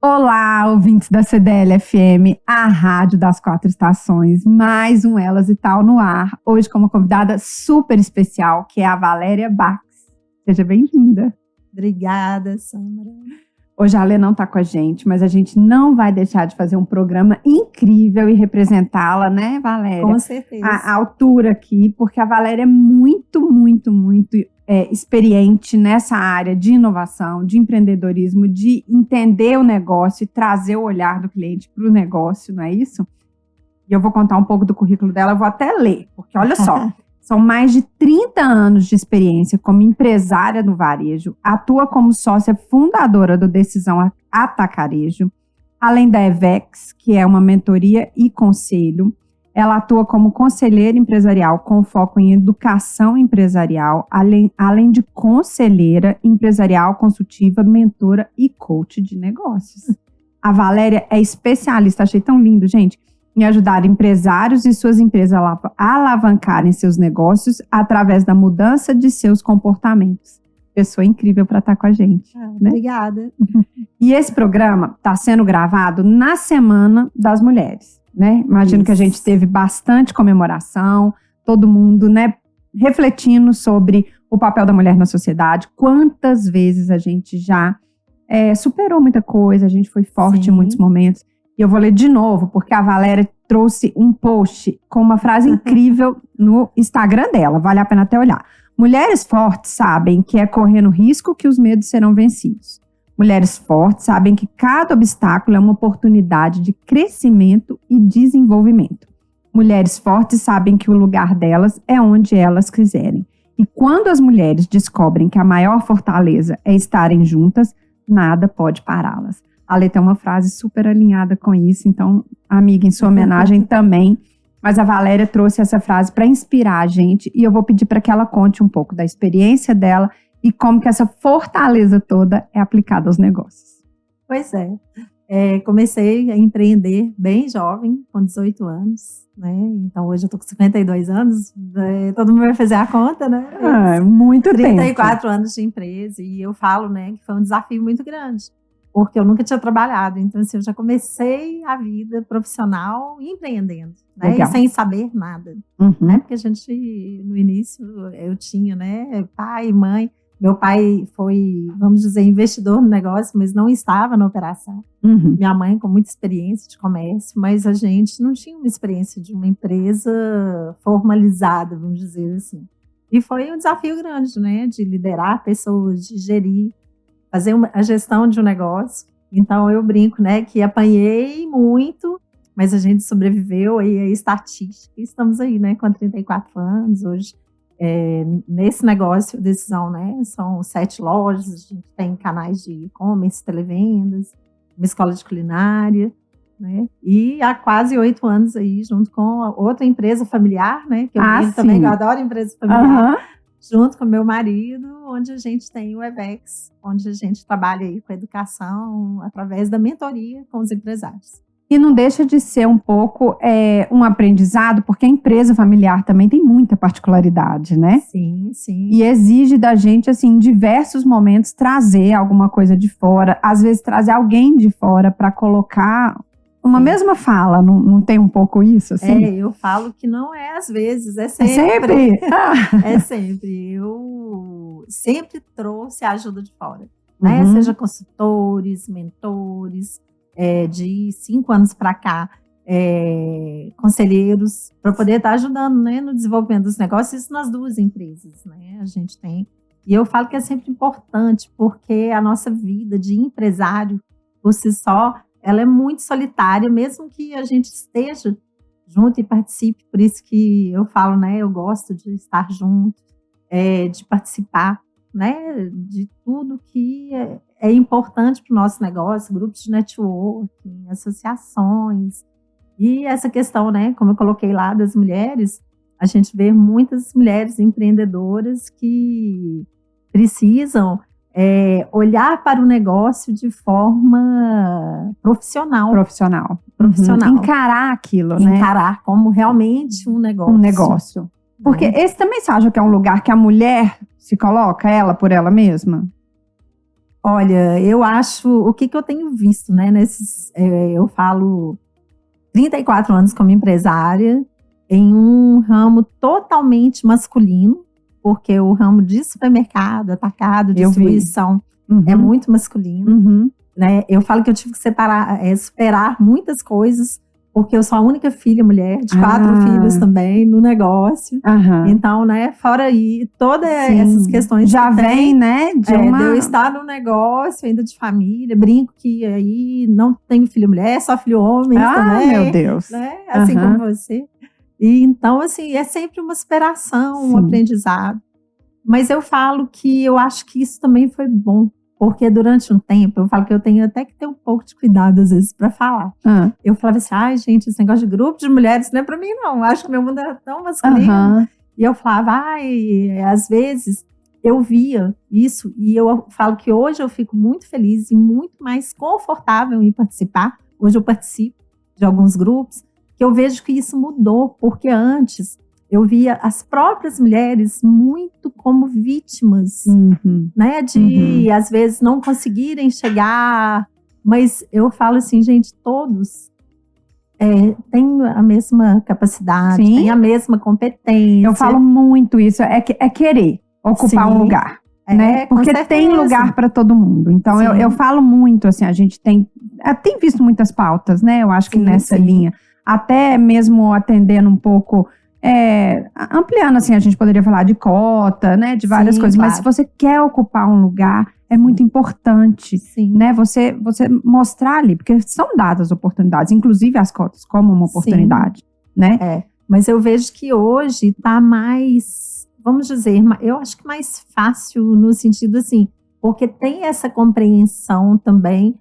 Olá, ouvintes da CDL-FM, a rádio das 4 estações, mais um Elas e Tal no ar, hoje com uma convidada super especial, que é a Valéria Bax. Seja bem-vinda. Obrigada, Sandra. Hoje a Lê não está com a gente, mas a gente não vai deixar de fazer um programa incrível e representá-la, né, Valéria? Com certeza. A altura aqui, porque a Valéria é muito experiente nessa área de inovação, de empreendedorismo, de entender o negócio e trazer o olhar do cliente para o negócio, não é isso? E eu vou contar um pouco do currículo dela, eu vou até ler, porque olha só, são mais de 30 anos de experiência como empresária no varejo, atua como sócia fundadora do Decisão Atacarejo, além da EVEX, que é uma mentoria e conselho. Ela atua como conselheira empresarial com foco em educação empresarial, além de conselheira empresarial, consultiva, mentora e coach de negócios. A Valéria é especialista, achei tão lindo, gente, em ajudar empresários e suas empresas a alavancarem seus negócios através da mudança de seus comportamentos. Pessoa incrível para estar com a gente. Né? Obrigada. E esse programa está sendo gravado na Semana das Mulheres. Né? Imagino que a gente teve bastante comemoração, todo mundo, né, refletindo sobre o papel da mulher na sociedade. Quantas vezes a gente já superou muita coisa, a gente foi forte em muitos momentos. E eu vou ler de novo, porque a Valéria trouxe um post com uma frase incrível no Instagram dela, vale a pena até olhar. Mulheres fortes sabem que é correndo risco que os medos serão vencidos. Mulheres fortes sabem que cada obstáculo é uma oportunidade de crescimento e desenvolvimento. Mulheres fortes sabem que o lugar delas é onde elas quiserem. E quando as mulheres descobrem que a maior fortaleza é estarem juntas, nada pode pará-las. A Lê tem uma frase super alinhada com isso, então, amiga, em sua homenagem também. Mas a Valéria trouxe essa frase para inspirar a gente e eu vou pedir para que ela conte um pouco da experiência dela e como que essa fortaleza toda é aplicada aos negócios. Pois é. Comecei a empreender bem jovem, com 18 anos, né? Então hoje eu tô com 52 anos, todo mundo vai fazer a conta, né? Muito 34 anos de empresa e eu falo, né, que foi um desafio muito grande, porque eu nunca tinha trabalhado, então assim, eu já comecei a vida profissional empreendendo, né? E sem saber nada, né? Porque a gente, no início, eu tinha, né, pai e mãe. Meu pai foi, vamos dizer, investidor no negócio, mas não estava na operação. Minha mãe com muita experiência de comércio, mas a gente não tinha uma experiência de uma empresa formalizada, vamos dizer assim. E foi um desafio grande, né? De liderar pessoas, de gerir, fazer a gestão de um negócio. Então eu brinco, né, que apanhei muito, mas a gente sobreviveu aí a estatística. E estamos aí, né, com 34 anos hoje. Nesse negócio, Decisão, né, são 7 lojas, a gente tem canais de e-commerce, televendas, uma escola de culinária, né, e há quase 8 anos aí, junto com outra empresa familiar, né, que eu também, eu adoro empresa familiar, junto com meu marido, onde a gente tem o EVEX, onde a gente trabalha aí com a educação através da mentoria com os empresários. E não deixa de ser um pouco um aprendizado, porque a empresa familiar também tem muita particularidade, né? Sim, sim. E exige da gente, assim, em diversos momentos, trazer alguma coisa de fora, às vezes trazer alguém de fora para colocar uma mesma fala, não tem um pouco isso, assim? Eu falo que não é às vezes, é sempre. É sempre? É sempre. Eu sempre trouxe a ajuda de fora, né? Seja consultores, mentores, de 5 anos para cá, conselheiros, para poder estar ajudando, né, no desenvolvimento dos negócios, isso nas 2 empresas, né, a gente tem. E eu falo que é sempre importante, porque a nossa vida de empresário, por si só, ela é muito solitária, mesmo que a gente esteja junto e participe, por isso que eu falo, né, eu gosto de estar junto, de participar, né, de tudo que é importante para o nosso negócio, grupos de networking, associações, e essa questão, né, como eu coloquei lá, das mulheres, a gente vê muitas mulheres empreendedoras que precisam olhar para o negócio de forma profissional. Encarar aquilo, né? Encarar como realmente um negócio. Um negócio. Porque esse também você acha que é um lugar que a mulher se coloca, ela por ela mesma? Olha, eu acho, o que eu tenho visto, né, eu falo 34 anos como empresária, em um ramo totalmente masculino, porque o ramo de supermercado, atacado, distribuição, é muito masculino. Né? Eu falo que eu tive que superar muitas coisas, porque eu sou a única filha mulher, de 4 filhos também, no negócio. Então, né, fora aí, todas essas questões já que vem, tem, né, de eu estar no negócio, ainda de família, brinco que aí não tenho filho mulher, só filho homem também. Meu Deus. Né? Assim como você. E então, assim, é sempre uma superação, um aprendizado. Mas eu falo que eu acho que isso também foi bom. Porque durante um tempo, eu falo que eu tenho até que ter um pouco de cuidado, às vezes, para falar. Eu falava assim, ai, gente, esse negócio de grupo de mulheres não é para mim, não. Acho que meu mundo era tão masculino. E eu falava, às vezes, eu via isso. E eu falo que hoje eu fico muito feliz e muito mais confortável em participar. Hoje eu participo de alguns grupos, que eu vejo que isso mudou. Porque antes, eu via as próprias mulheres muito como vítimas, né? De, às vezes, não conseguirem chegar. Mas eu falo assim, gente, todos têm a mesma capacidade, têm a mesma competência. Eu falo muito isso, é querer ocupar um lugar. Né? Porque tem lugar para todo mundo. Então, eu falo muito, assim, a gente tem visto muitas pautas, né? Eu acho que nessa linha. Até mesmo atendendo um pouco... ampliando, assim, a gente poderia falar de cota, né, de várias coisas, mas se você quer ocupar um lugar, é muito importante, né, você mostrar ali, porque são dadas oportunidades, inclusive as cotas, como uma oportunidade, né? Mas eu vejo que hoje está mais, vamos dizer, eu acho que mais fácil no sentido assim, porque tem essa compreensão também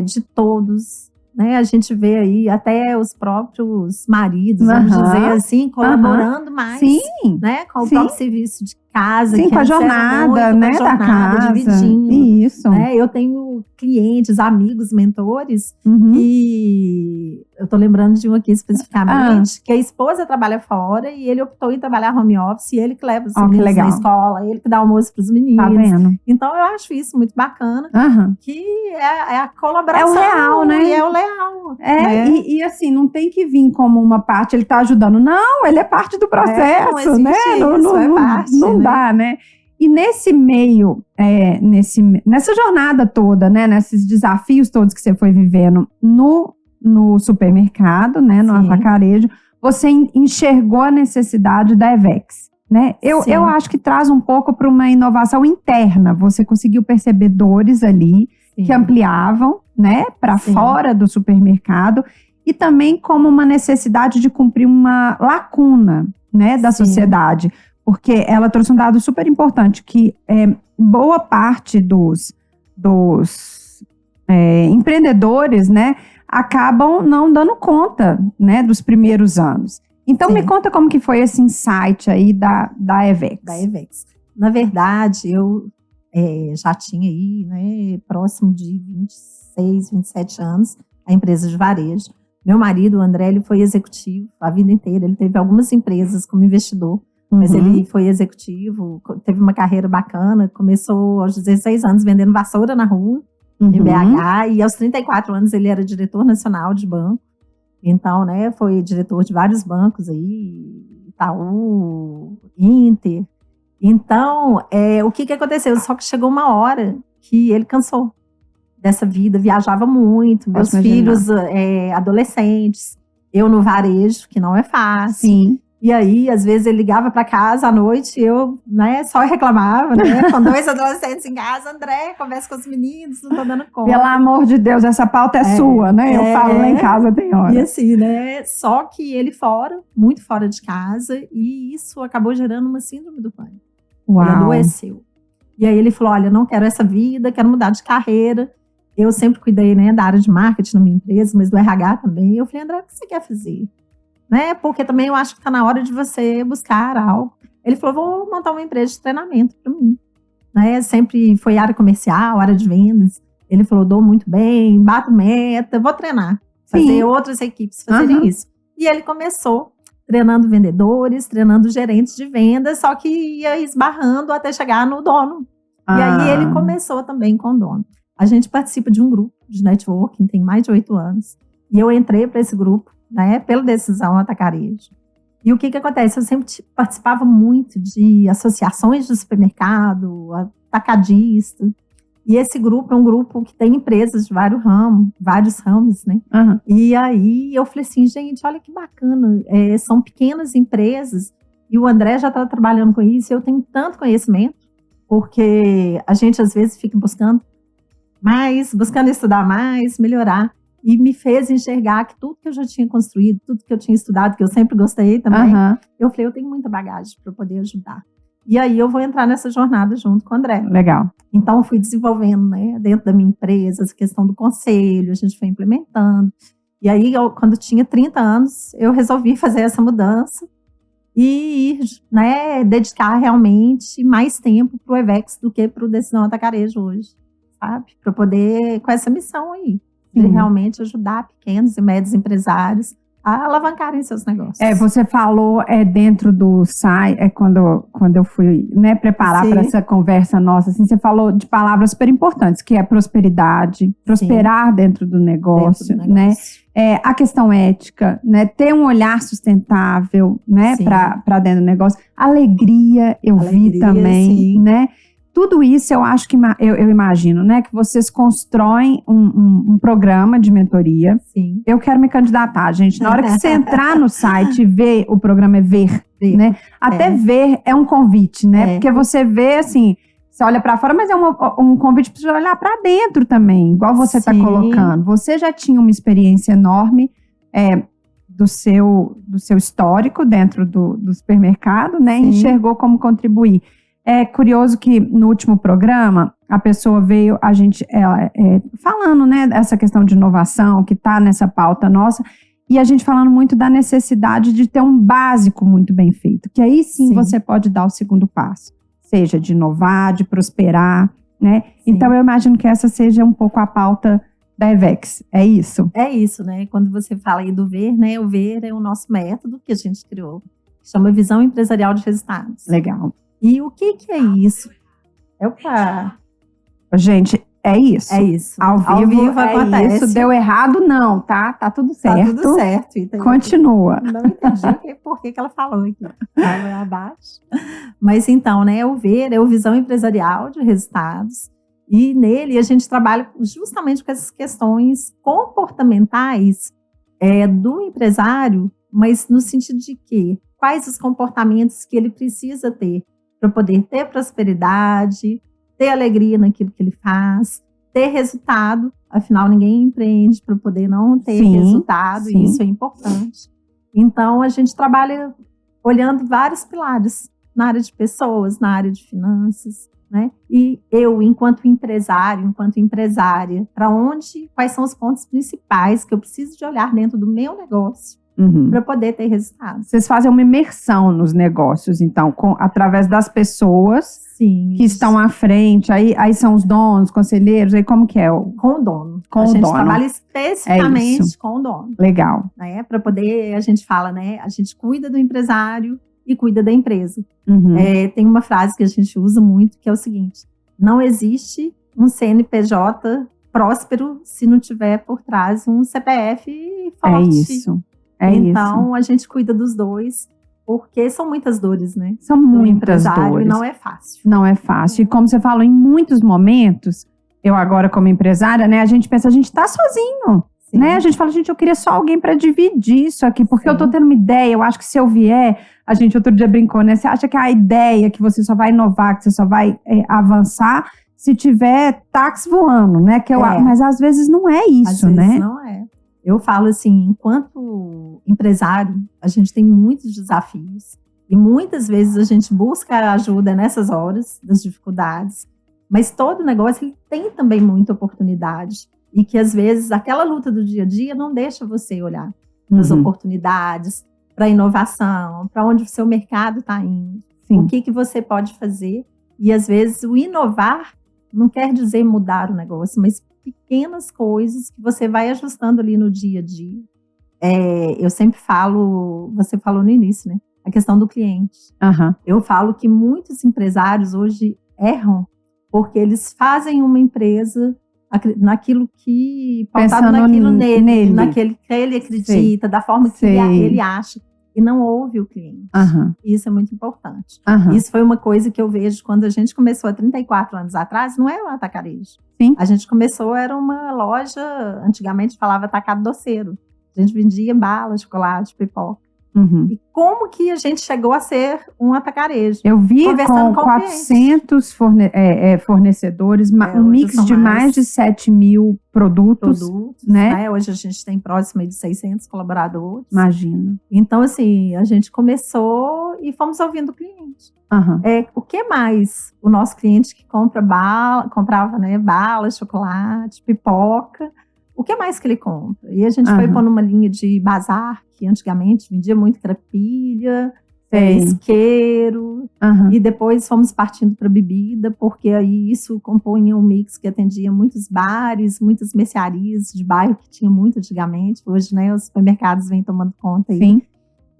de todos. Né, a gente vê aí até os próprios maridos, vamos dizer assim, colaborando mais, né, com o próprio serviço de casa, com a jornada, né, da casa, dividindo. Isso. Né? Eu tenho clientes, amigos, mentores, e eu tô lembrando de um aqui especificamente, que a esposa trabalha fora e ele optou em trabalhar home office, e ele que leva os meninos na escola, ele que dá almoço para os meninos. Tá vendo? Então eu acho isso muito bacana, que é a colaboração. É o real, né? E é o leal. E assim, não tem que vir como uma parte, ele tá ajudando. Não, ele é parte do processo, né? Não dá, né? E nesse meio, nessa jornada toda, né? Nesses desafios todos que você foi vivendo no supermercado, né? No atacarejo, você enxergou a necessidade da EVEX, né? Eu acho que traz um pouco para uma inovação interna. Você conseguiu perceber dores ali que ampliavam, né? Para fora do supermercado, e também como uma necessidade de cumprir uma lacuna, né? Da sociedade. Porque ela trouxe um dado super importante, que boa parte dos empreendedores, né, acabam não dando conta, né, dos primeiros anos. Então, me conta como que foi esse insight aí da EVEX. Da EVEX. Na verdade, eu já tinha aí, né, próximo de 26, 27 anos, a empresa de varejo. Meu marido, o André, ele foi executivo a vida inteira. Ele teve algumas empresas como investidor, mas ele foi executivo, teve uma carreira bacana, começou aos 16 anos vendendo vassoura na rua, em BH, e aos 34 anos ele era diretor nacional de banco. Então, né, foi diretor de vários bancos aí, Itaú, Inter. Então, o que aconteceu? Só que chegou uma hora que ele cansou dessa vida, viajava muito, meus filhos adolescentes, eu no varejo, que não é fácil. Sim. E aí, às vezes, ele ligava para casa à noite e eu, né, só reclamava, né? Com 2 adolescentes em casa, André, conversa com os meninos, não tô dando conta. Pelo amor de Deus, essa pauta é sua, né? Eu falo lá em casa, tem hora. E assim, né? Só que ele fora, muito fora de casa, e isso acabou gerando uma síndrome do pânico. Uau. Ele adoeceu. E aí ele falou, olha, não quero essa vida, quero mudar de carreira. Eu sempre cuidei, né, da área de marketing na minha empresa, mas do RH também. Eu falei, André, o que você quer fazer? Né? Porque também eu acho que está na hora de você buscar algo. Ele falou, vou montar uma empresa de treinamento para mim. Né? Sempre foi área comercial, área de vendas. Ele falou, dou muito bem, bato meta, vou treinar. Fazer outras equipes fazerem isso. E ele começou treinando vendedores, treinando gerentes de vendas, só que ia esbarrando até chegar no dono. E aí ele começou também com o dono. A gente participa de um grupo de networking, tem mais de 8 anos. E eu entrei para esse grupo, né, pela decisão Atacarejo. E o que acontece? Eu sempre participava muito de associações de supermercado, atacadista. E esse grupo é um grupo que tem empresas de vários ramos, né? Uhum. E aí eu falei assim, gente, olha que bacana. São pequenas empresas e o André já está trabalhando com isso. Eu tenho tanto conhecimento, porque a gente às vezes fica buscando estudar mais, melhorar. E me fez enxergar que tudo que eu já tinha construído, tudo que eu tinha estudado, que eu sempre gostei também, eu falei, eu tenho muita bagagem para poder ajudar. E aí eu vou entrar nessa jornada junto com o André. Legal. Então eu fui desenvolvendo, né, dentro da minha empresa, essa questão do conselho, a gente foi implementando. E aí, quando eu tinha 30 anos, eu resolvi fazer essa mudança e ir, né, dedicar realmente mais tempo para o EVEX do que para o Decisão Atacarejo hoje, sabe? Para poder, com essa missão aí, de realmente ajudar pequenos e médios empresários a alavancarem seus negócios. Você falou dentro do site, quando eu fui, né, preparar para essa conversa nossa, assim, você falou de palavras super importantes, que é prosperidade, prosperar dentro do negócio, né? A questão ética, né? Ter um olhar sustentável, né, para dentro do negócio. Alegria, vi também, né? Tudo isso eu acho que eu imagino, né? Que vocês constroem um programa de mentoria. Sim. Eu quero me candidatar, gente. Na hora que você entrar no site e ver, o programa é ver, né? Até ver é um convite, né? Porque você vê assim, você olha para fora, mas é um convite para você olhar para dentro também, igual você está colocando. Você já tinha uma experiência enorme do seu histórico dentro do supermercado, né? E enxergou como contribuir. É curioso que no último programa, a pessoa veio, a gente falando, né, dessa questão de inovação, que está nessa pauta nossa, e a gente falando muito da necessidade de ter um básico muito bem feito, que aí sim você pode dar o segundo passo, seja de inovar, de prosperar, né? Então eu imagino que essa seja um pouco a pauta da EVEX, é isso? É isso, né? Quando você fala aí do ver, né, o ver é o nosso método que a gente criou, que chama Visão Empresarial de Resultados. Legal. E o que é isso? Gente, é isso. É isso. Ao vivo acontece. Isso. Deu errado, não, tá? Tá tudo certo. Tá tudo certo. Então, continua. Não entendi por que ela falou aqui. Estava abaixo. Mas então, né, o ver é o Visão Empresarial de Resultados. E nele a gente trabalha justamente com essas questões comportamentais do empresário, mas no sentido de que quais os comportamentos que ele precisa ter para poder ter prosperidade, ter alegria naquilo que ele faz, ter resultado. Afinal, ninguém empreende para poder não ter resultado, e isso é importante. Então, a gente trabalha olhando vários pilares na área de pessoas, na área de finanças, né? E eu, enquanto empresário, enquanto empresária, quais são os pontos principais que eu preciso de olhar dentro do meu negócio para poder ter resultado. Vocês fazem uma imersão nos negócios, então, através das pessoas que estão à frente, aí são os donos, conselheiros, aí como que é? Com o dono. Com a o gente dono. Trabalha especificamente com o dono. Legal. Né? Para poder, a gente fala, né? A gente cuida do empresário e cuida da empresa. Tem uma frase que a gente usa muito, que é o seguinte: não existe um CNPJ próspero se não tiver por trás um CPF forte. É isso. Então, a gente cuida dos dois, porque são muitas dores, né? São muitas dores. E não é fácil. Não é fácil. E como você falou, em muitos momentos, eu agora como empresária, né, a gente pensa, a gente tá sozinho. Né? A gente fala, gente, eu queria só alguém para dividir isso aqui, porque eu tô tendo uma ideia, eu acho que se eu vier, a gente outro dia brincou, né? Você acha que a ideia que você só vai inovar, que você só vai avançar, se tiver táxi voando, né? Mas às vezes não é isso, às né? Vezes não é. Eu falo assim, enquanto empresário, a gente tem muitos desafios. E muitas vezes a gente busca ajuda nessas horas das dificuldades. Mas todo negócio ele tem também muita oportunidade. E que às vezes aquela luta do dia a dia não deixa você olhar para as oportunidades, para a inovação, para onde o seu mercado está indo. O que você pode fazer. E às vezes o inovar não quer dizer mudar o negócio, mas pequenas coisas que você vai ajustando ali no dia a dia. Eu sempre falo, você falou no início, né? A questão do cliente. Eu falo que muitos empresários hoje erram porque eles fazem uma empresa naquilo que, pautado naquilo nele, naquele que ele acredita, da forma que ele acha, e não ouve o cliente. Isso é muito importante. Isso foi uma coisa que eu vejo quando a gente começou há 34 anos atrás, não era um atacarejo. Sim. A gente começou, era uma loja, antigamente falava atacado doceiro. A gente vendia bala, chocolate, pipoca. E como que a gente chegou a ser um atacarejo? Eu vi com 400 fornecedores, um mix de mais de 7.000 produtos, né? Hoje a gente tem próximo de 600 colaboradores. Imagina. Então, assim, a gente começou e fomos ouvindo o cliente. O que mais o nosso cliente que comprava, né, bala, chocolate, pipoca, o que mais que ele compra? E a gente foi pôr numa linha de bazar, que antigamente vendia muito crepilha, isqueiro, e depois fomos partindo para bebida, porque aí isso compunha um mix que atendia muitos bares, muitas mercearias de bairro que tinha muito antigamente. Hoje, né, os supermercados vêm tomando conta aí. Sim.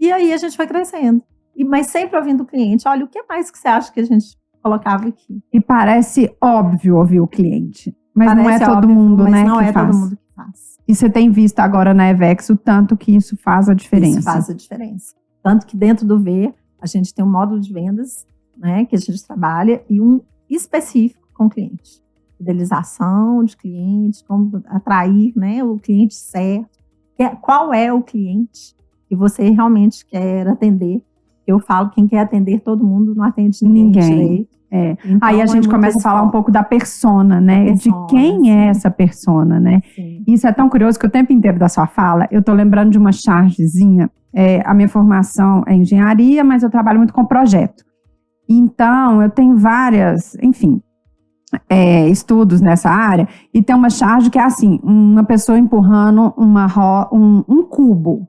E aí a gente foi crescendo. Mas sempre ouvindo o cliente, olha, o que mais que você acha que a gente colocava aqui? E parece óbvio ouvir o cliente. Mas parece não é todo óbvio, mundo, mas né, não que é faz. todo mundo que faz. E você tem visto agora na Evex o tanto que isso faz a diferença. Isso faz a diferença. Tanto que dentro do V, a gente tem um módulo de vendas, né, que a gente trabalha, e um específico com o cliente. Fidelização de cliente, como atrair, né, o cliente certo. Qual é o cliente que você realmente quer atender? Eu falo, quem quer atender todo mundo não atende ninguém direito. Então, aí a gente começa a falar um pouco da persona, né? De quem é essa persona, né? Sim. Isso é tão curioso que o tempo inteiro da sua fala, eu tô lembrando de uma chargezinha. A minha formação é engenharia, mas eu trabalho muito com projeto. Então, eu tenho várias, enfim, estudos nessa área. E tem uma charge que é assim, uma pessoa empurrando um cubo.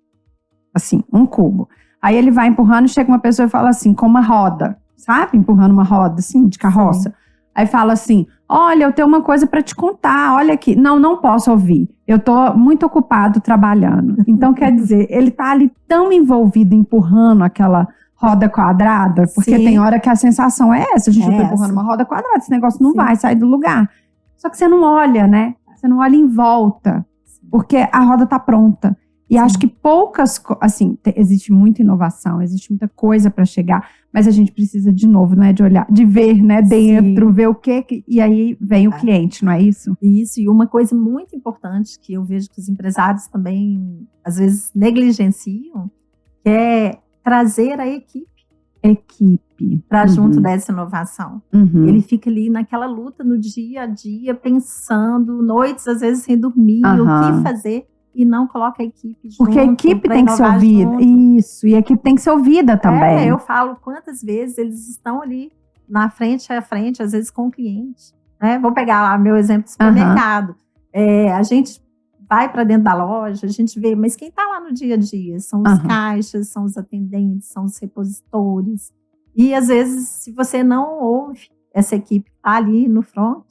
Assim, um cubo. Aí ele vai empurrando, chega uma pessoa e fala assim, com uma roda. Sabe? Empurrando uma roda, assim, de carroça. Sim. Aí fala assim, olha, eu tenho uma coisa para te contar, olha aqui. Não posso ouvir. Eu tô muito ocupado trabalhando. Então, quer dizer, ele tá ali tão envolvido empurrando aquela roda quadrada, porque tem hora que a sensação é essa. A gente tá empurrando uma roda quadrada, esse negócio não vai sair do lugar. Só que você não olha, né? Você não olha em volta, porque a roda tá pronta. E acho que assim, existe muita inovação, existe muita coisa para chegar, mas a gente precisa de novo, não é de olhar, de ver, né, dentro, ver o que, e aí vem o cliente, não é isso? Isso, e uma coisa muito importante que eu vejo que os empresários também, às vezes, negligenciam, que é trazer a equipe para junto dessa inovação. Ele fica ali naquela luta no dia a dia, pensando, noites, às vezes, sem dormir, o que fazer. E não coloca a equipe junto. Porque a equipe tem que ser ouvida. Junto. Isso, e a equipe tem que ser ouvida também. Eu falo quantas vezes eles estão ali na frente a frente, às vezes com o cliente. Né? Vou pegar lá meu exemplo do supermercado. A gente vai para dentro da loja, a gente vê, mas quem está lá no dia a dia? São os caixas, são os atendentes, são os repositores. E às vezes, se você não ouve essa equipe que está ali no front,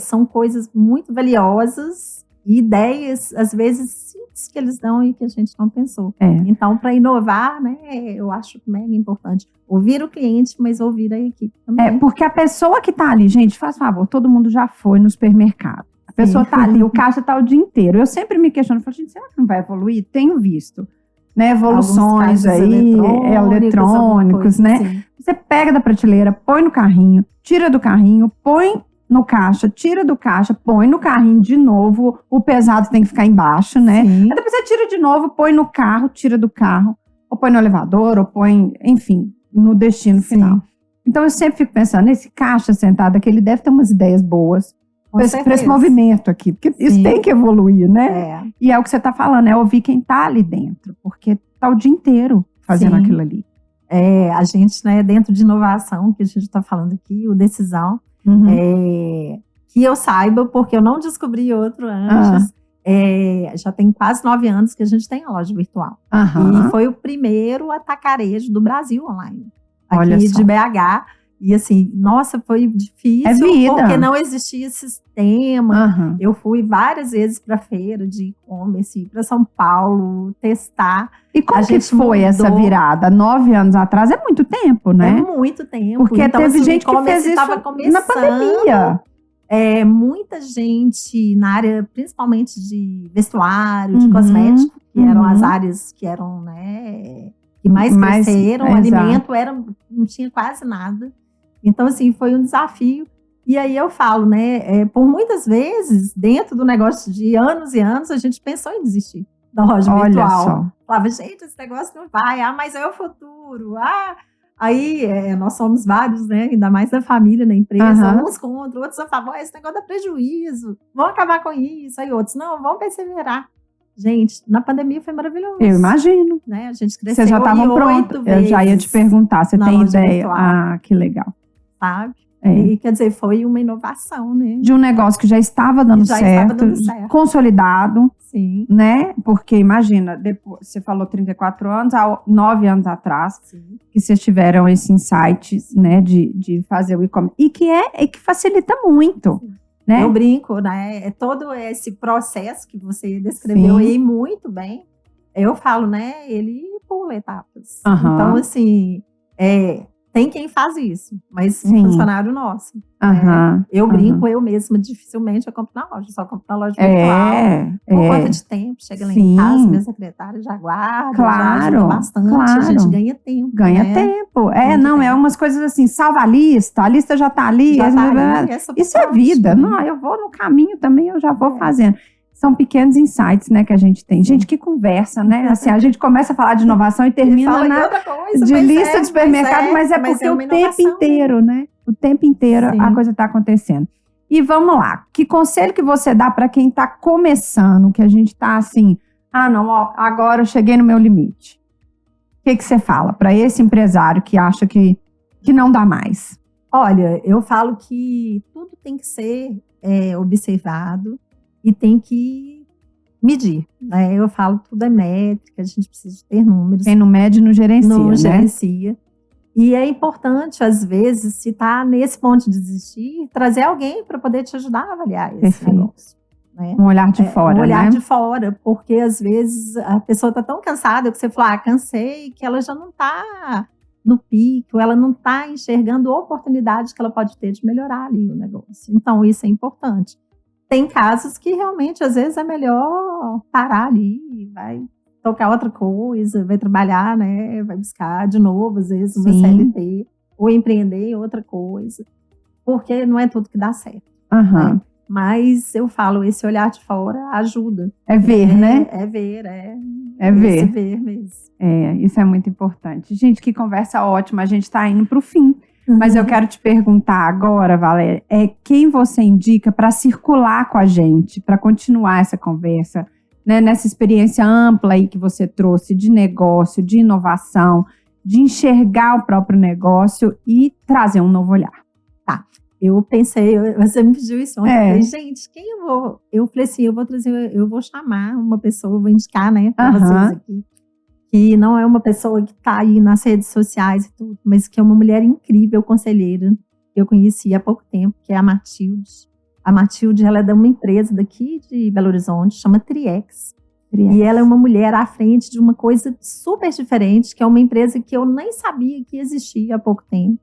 são coisas muito valiosas, e ideias, às vezes, simples que eles dão e que a gente não pensou. Então, para inovar, né, eu acho mega importante ouvir o cliente, mas ouvir a equipe também. Porque a pessoa que está ali, gente, faz favor, todo mundo já foi no supermercado. A pessoa está ali, o caixa está o dia inteiro. Eu sempre me questiono, falo, gente, será que não vai evoluir? Tenho visto, né, evoluções aí, eletrônicos, né? Assim. Você pega da prateleira, põe no carrinho, tira do carrinho, põe no caixa, tira do caixa, põe no carrinho de novo, o pesado tem que ficar embaixo, né? Aí depois você tira de novo, põe no carro, tira do carro, ou põe no elevador, ou põe, enfim, no destino final. Então eu sempre fico pensando, nesse caixa sentado aqui, ele deve ter umas ideias boas para esse movimento aqui, porque isso tem que evoluir, né? E é o que você está falando, é ouvir quem está ali dentro, porque tá o dia inteiro fazendo aquilo ali. A gente, né, dentro de inovação, que a gente está falando aqui, o Decisão, que eu saiba, porque eu não descobri outro antes. Já tem quase 9 anos que a gente tem a loja virtual. E foi o primeiro atacarejo do Brasil online. Aqui de BH. E assim, nossa, foi difícil, porque não existia sistema. Eu fui várias vezes para feira de e-commerce, para São Paulo, testar. E como que foi essa virada? 9 anos atrás é muito tempo, né? É muito tempo. Porque então, teve gente que fez isso na pandemia. Muita gente na área, principalmente de vestuário, de cosmético, que eram as áreas que eram, né, que mais cresceram. O alimento não tinha quase nada. Então, assim, foi um desafio. E aí eu falo, né, por muitas vezes, dentro do negócio de anos e anos, a gente pensou em desistir da loja virtual. Falava, gente, esse negócio não vai, mas é o futuro, Aí, nós somos vários, né, ainda mais da família, na empresa, uns contra, outros a favor, esse negócio dá prejuízo, vamos acabar com isso. Aí outros, não, vamos perseverar. Gente, na pandemia foi maravilhoso. Eu imagino. Né? A gente cresceu. Vocês já estavam prontos. Eu já ia te perguntar, você tem ideia? Virtual. Que legal. Sabe? E, quer dizer, foi uma inovação, né? De um negócio que já estava dando certo, consolidado. Sim. Né? Porque imagina, depois, você falou 34 anos, há 9 anos atrás, que vocês tiveram esse insight, né, de fazer o e-commerce. E que facilita muito. Né? Eu brinco, né? É todo esse processo que você descreveu aí muito bem. Eu falo, né? Ele pula etapas. Então, assim, tem quem faz isso, mas funcionário nosso. Eu brinco, eu mesma, dificilmente eu compro na loja, só compro na loja virtual. Por conta de tempo, chega lá em casa, minha secretária já guarda, já ajuda bastante, a gente ganha tempo. Ganha tempo. É umas coisas assim, salva a lista já tá ali. Isso é vida. Não, eu vou no caminho também, eu já vou fazendo. São pequenos insights, né, que a gente tem. Gente, que conversa, né? Assim, a gente começa a falar de inovação e termina de lista de supermercado, mas é porque o tempo inteiro, né? O tempo inteiro a coisa está acontecendo. E vamos lá. Que conselho que você dá para quem está começando, que a gente está assim, agora eu cheguei no meu limite. O que você fala para esse empresário que acha que não dá mais? Olha, eu falo que tudo tem que ser observado. E tem que medir, né? Eu falo, tudo é métrica, a gente precisa ter números. Quem não mede, não gerencia, não né? gerencia. E é importante, às vezes, se está nesse ponto de desistir, trazer alguém para poder te ajudar a avaliar esse negócio. Né? Um olhar de fora, um olhar de fora, porque às vezes a pessoa está tão cansada que você fala, cansei, que ela já não está no pico, ela não está enxergando a oportunidade que ela pode ter de melhorar ali o negócio. Então, isso é importante. Tem casos que realmente, às vezes, é melhor parar ali, vai tocar outra coisa, vai trabalhar, né? Vai buscar de novo, às vezes, uma CLT, ou empreender outra coisa, porque não é tudo que dá certo. Né? Mas eu falo, esse olhar de fora ajuda. É ver, né? É ver, ver. Ver mesmo. Isso é muito importante. Gente, que conversa ótima, a gente está indo para o fim. Mas eu quero te perguntar agora, Valéria, quem você indica para circular com a gente, para continuar essa conversa, né, nessa experiência ampla aí que você trouxe de negócio, de inovação, de enxergar o próprio negócio e trazer um novo olhar. Tá, eu pensei, você me pediu isso ontem, eu falei, gente, quem eu vou? Eu falei assim, eu vou chamar uma pessoa, eu vou indicar, né, para vocês aqui. Que não é uma pessoa que está aí nas redes sociais e tudo, mas que é uma mulher incrível, conselheira, que eu conheci há pouco tempo, que é a Matilde. A Matilde, ela é de uma empresa daqui de Belo Horizonte, chama Triex. E ela é uma mulher à frente de uma coisa super diferente, que é uma empresa que eu nem sabia que existia há pouco tempo,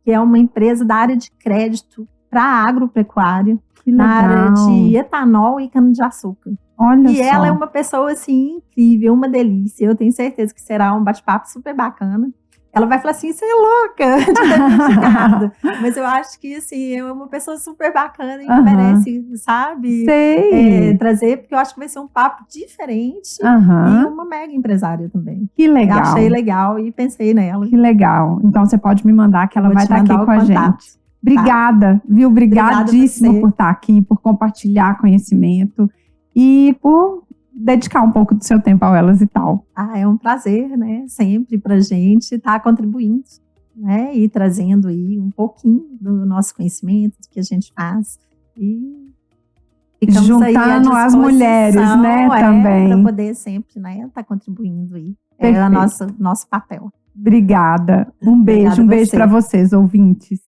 que é uma empresa da área de crédito para agropecuária, na área de etanol e cana-de-açúcar. Olha e só. Ela é uma pessoa, assim, incrível, uma delícia. Eu tenho certeza que será um bate-papo super bacana. Ela vai falar assim, você é louca de ter identificado. Mas eu acho que, assim, é uma pessoa super bacana e que merece, sabe? Trazer, porque eu acho que vai ser um papo diferente e uma mega empresária também. Que legal. Eu achei legal e pensei nela. Que legal. Então, você pode me mandar que ela vai estar aqui com a gente. Obrigada, viu? Obrigadíssima por estar aqui, por compartilhar conhecimento. E por dedicar um pouco do seu tempo ao Elas e Tal. É um prazer, né? Sempre pra gente estar contribuindo, né? E trazendo aí um pouquinho do nosso conhecimento, do que a gente faz. E ficamos juntando aí as mulheres, né? Também. Para poder sempre, né? Estar contribuindo aí. É o nosso papel. Obrigada. Um beijo para vocês, ouvintes.